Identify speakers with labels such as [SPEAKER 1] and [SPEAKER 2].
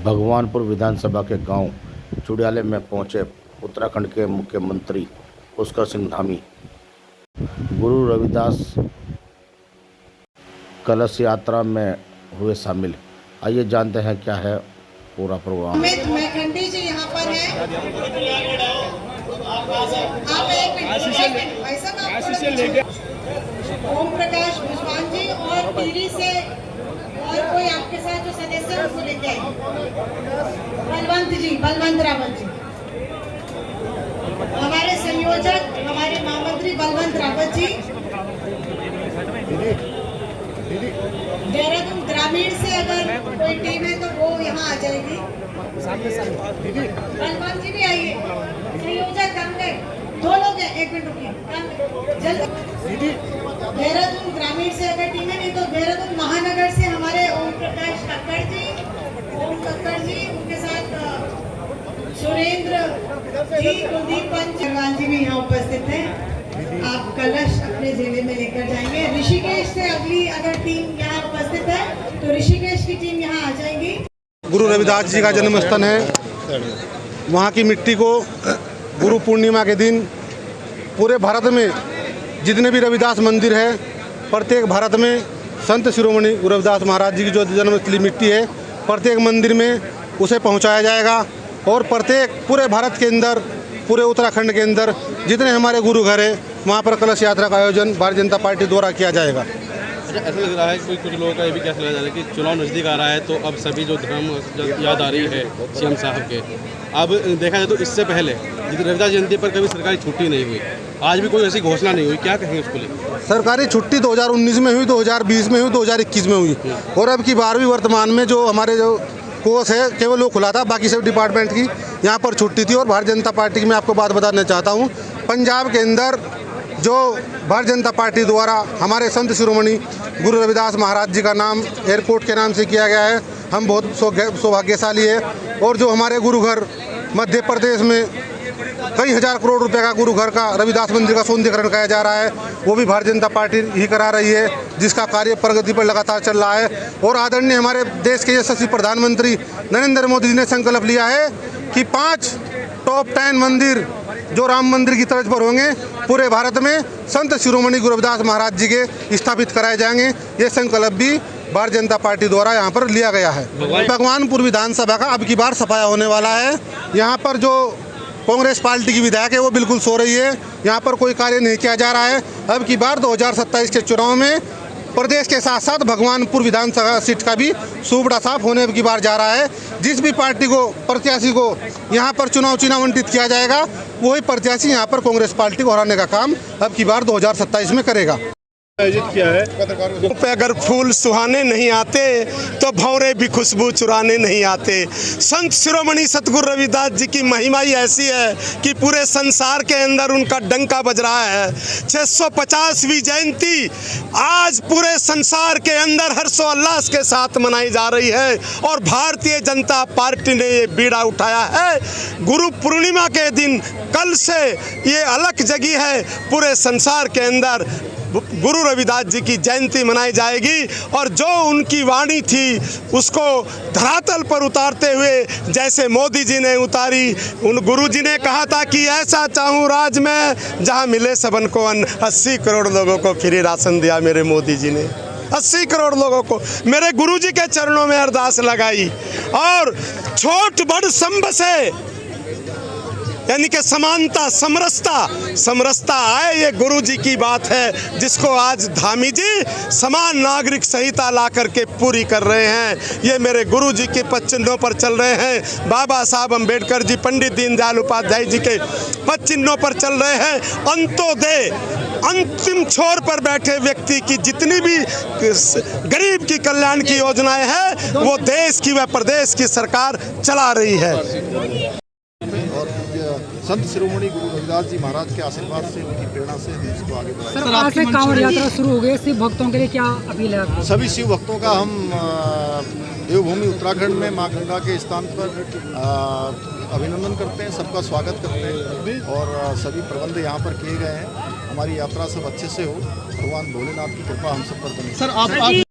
[SPEAKER 1] भगवानपुर विधानसभा के गांव चुड़ियाले में पहुंचे उत्तराखंड के मुख्यमंत्री पुष्कर सिंह धामी। गुरु रविदास कलश यात्रा में हुए शामिल। आइए जानते हैं क्या है पूरा प्रोग्राम।
[SPEAKER 2] मैखंडी जी यहाँ पर है। आप एक मिनट ओम प्रकाश भुजवान जी और टीवी से और कोई आपके साथ जो सदस्य है उसको लेके आए। बलवंत रावत जी हमारे संयोजक, हमारे महामंत्री बलवंत रावत जी। देहरादून ग्रामीण से अगर कोई टीम है तो वो यहाँ आ जाएगी। बलवंत जी भी आइए। संयोजक कामरे 2 लोग हैं, 1 मिनट रुकिए जल्दी। देहरादून ग्रामीण से अगर टीम है, नहीं तो देहरादून महानगर से हमारे ओम प्रकाश कक्कड़ जी, उनके साथ सुरेंद्र जी, कुलदीप पंच जी भी यहाँ उपस्थित हैं। आप कलश अपने जिले में लेकर जाएंगे। ऋषिकेश से अगली अगर टीम यहाँ उपस्थित है तो ऋषिकेश की टीम यहाँ आ जाएगी।
[SPEAKER 3] गुरु रविदास जी का जन्म स्थल है। वहाँ की मिट्टी को गुरु पूर्णिमा के दिन पूरे भारत में जितने भी रविदास मंदिर है, प्रत्येक भारत में संत शिरोमणि गुरु रविदास महाराज जी की जो जन्मस्थली मिट्टी है, प्रत्येक मंदिर में उसे पहुंचाया जाएगा। और प्रत्येक पूरे भारत के अंदर, पूरे उत्तराखंड के अंदर जितने हमारे गुरु घर है, वहाँ पर कलश यात्रा का आयोजन भारतीय जनता पार्टी द्वारा किया जाएगा।
[SPEAKER 4] अच्छा, ऐसा लग रहा है कि कुछ लोगों का ये भी कैसा लग रहा है कि चुनाव नज़दीक आ रहा है तो अब सभी जो धर्म याद आ रही है सीएम साहब के। अब देखा जाए तो इससे पहले रविदास जयंती पर कभी सरकारी छुट्टी नहीं हुई, आज भी कोई ऐसी घोषणा नहीं हुई, क्या कहेंगे उसको लेकर?
[SPEAKER 3] सरकारी छुट्टी 2019 में हुई, 2020 में हुई, 2021 में हुई और अब की बार भी वर्तमान में जो हमारे जो कोर्स है केवल वो खुला था, बाकी सब डिपार्टमेंट की यहाँ पर छुट्टी थी। और भारतीय जनता पार्टी की मैं आपको बात बताना चाहता हूँ, पंजाब के अंदर जो भारतीय जनता पार्टी द्वारा हमारे संत शिरोमणि गुरु रविदास महाराज जी का नाम एयरपोर्ट के नाम से किया गया है, हम बहुत सौभाग्यशाली है। और जो हमारे गुरु घर मध्य प्रदेश में कई हजार करोड़ रुपए का गुरु घर का रविदास मंदिर का सौंदर्यीकरण किया जा रहा है, वो भी भारतीय जनता पार्टी ही करा रही है, जिसका कार्य प्रगति पर लगातार चल रहा है। और आदरणीय हमारे देश के यशस्वी प्रधानमंत्री नरेंद्र मोदी जी ने संकल्प लिया है कि 5 टॉप 10 मंदिर जो राम मंदिर की तर्ज पर होंगे, पूरे भारत में संत शिरोमणि गुरु रविदास महाराज जी के स्थापित कराए जाएंगे। ये संकल्प भी भारतीय जनता पार्टी द्वारा यहाँ पर लिया गया है। भगवानपुर विधानसभा का अब की बार सफाया होने वाला है। यहाँ पर जो कांग्रेस पार्टी की विधायक है वो बिल्कुल सो रही है, यहाँ पर कोई कार्य नहीं किया जा रहा है। अब की बार 2027 के चुनाव में प्रदेश के साथ साथ भगवानपुर विधानसभा सीट का भी सूबड़ा साफ होने की बार जा रहा है। जिस भी पार्टी को प्रत्याशी को यहाँ पर चुनाव आवंटित किया जाएगा, वही प्रत्याशी यहाँ पर कांग्रेस पार्टी को हराने का काम अब की बार 2027 में करेगा।
[SPEAKER 5] आयोजित किया है। पे अगर फूल सुहाने नहीं आते तो भौरे भी खुशबू चुराने नहीं आते। संत शिरोमणि सतगुरु रविदास जी की महिमा ही ऐसी है कि पूरे संसार के अंदर उनका डंका बज रहा है। 650वीं जयंती आज पूरे संसार के अंदर हर्षोल्लास के साथ मनाई जा रही है और भारतीय जनता पार्टी ने ये बीड़ा उठाया है। गुरु पूर्णिमा के दिन कल से ये अलग जगी है, पूरे संसार के अंदर गुरु रविदास जी की जयंती मनाई जाएगी। और जो उनकी वाणी थी उसको धरातल पर उतारते हुए जैसे मोदी जी ने उतारी, उन गुरु जी ने कहा था कि ऐसा चाहूँ राज में जहां मिले सबन को अन्न। 80 करोड़ लोगों को फ्री राशन दिया मेरे मोदी जी ने, 80 करोड़ लोगों को। मेरे गुरु जी के चरणों में अरदास लगाई और छोट बड़ संभ से यानी कि समानता समरसता आए, ये गुरु जी की बात है, जिसको आज धामी जी समान नागरिक संहिता ला करके पूरी कर रहे हैं। ये मेरे गुरु जी के पद चिन्हों पर चल रहे हैं। बाबा साहब अम्बेडकर जी, पंडित दीनदयाल उपाध्याय जी के पद चिन्हों पर चल रहे हैं। अंत्योदय अंतिम छोर पर बैठे व्यक्ति की जितनी भी गरीब की कल्याण की योजनाएं हैं वो देश की व प्रदेश की सरकार चला रही है।
[SPEAKER 6] संत शिरोमणि गुरु रविदास जी महाराज के आशीर्वाद से, उनकी प्रेरणा से देश को आगे बढ़ाया।
[SPEAKER 7] सर, आज से कांवड़ यात्रा शुरू हो गई, शिव भक्तों के लिए क्या अपील है?
[SPEAKER 6] सभी शिव भक्तों का हम देवभूमि उत्तराखंड में मां गंगा के स्थान पर अभिनंदन करते हैं, सबका स्वागत करते हैं और सभी प्रबंध यहाँ पर किए गए हैं। हमारी यात्रा सब अच्छे से हो, भगवान भोलेनाथ की कृपा हम सब पर बनी।
[SPEAKER 5] सर, आप